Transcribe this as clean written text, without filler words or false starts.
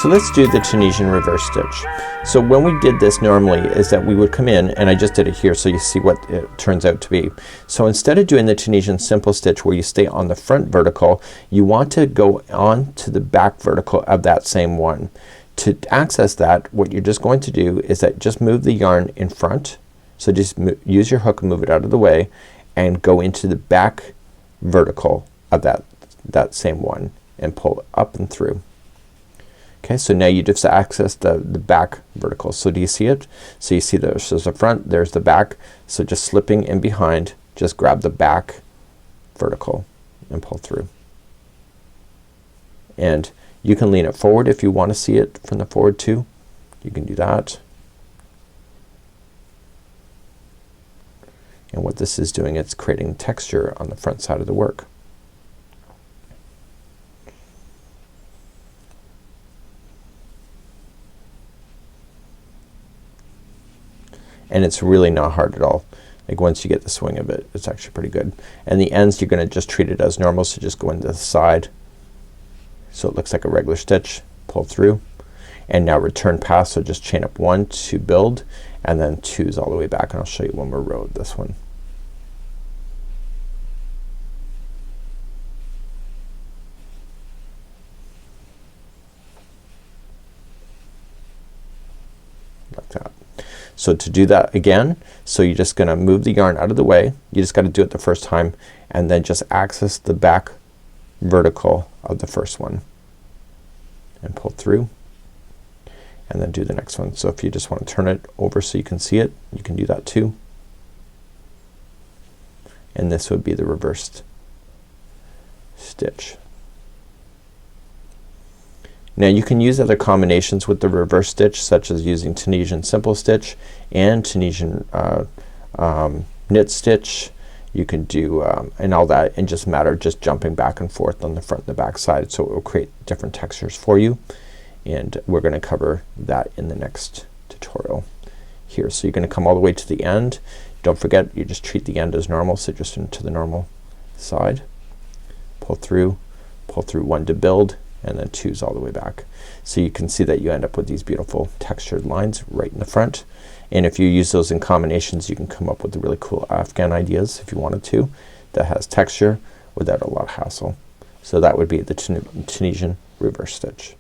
So let's do the Tunisian reverse stitch. So when we did this normally is that we would come in, and I just did it here so you see what it turns out to be. So instead of doing the Tunisian simple stitch where you stay on the front vertical, you want to go on to the back vertical of that same one. To access that, what you're just going to do is that just move the yarn in front. So just use your hook and move it out of the way and go into the back vertical of that same one and pull up and through. Okay, so now you just access the back vertical. So do you see it? So you see there's the front, there's the back. So just slipping in behind, just grab the back vertical and pull through. And you can lean it forward if you want to see it from the forward too. You can do that. And what this is doing, it's creating texture on the front side of the work. And it's really not hard at all. Like once you get the swing of it, it's actually pretty good. And the ends you're gonna just treat it as normal, so just go into the side so it looks like a regular stitch, pull through, and now return pass. So just chain up 1 to build and then 2's all the way back, and I'll show you one more row of this one. Like that. So to do that again, so you're just gonna move the yarn out of the way. You just gotta do it the first time and then just access the back vertical of the first one and pull through and then do the next one. So if you just want to turn it over so you can see it, you can do that too. And this would be the reversed stitch. Now you can use other combinations with the reverse stitch, such as using Tunisian simple stitch and Tunisian knit stitch. You can do and all that, and just matter just jumping back and forth on the front and the back side, so it will create different textures for you, and we're gonna cover that in the next tutorial here. So you're gonna come all the way to the end. Don't forget, you just treat the end as normal, so just into the normal side, pull through 1 to build, and then 2's all the way back. So you can see that you end up with these beautiful textured lines right in the front, and if you use those in combinations you can come up with the really cool Afghan ideas if you wanted to, that has texture without a lot of hassle. So that would be the Tunisian reverse stitch.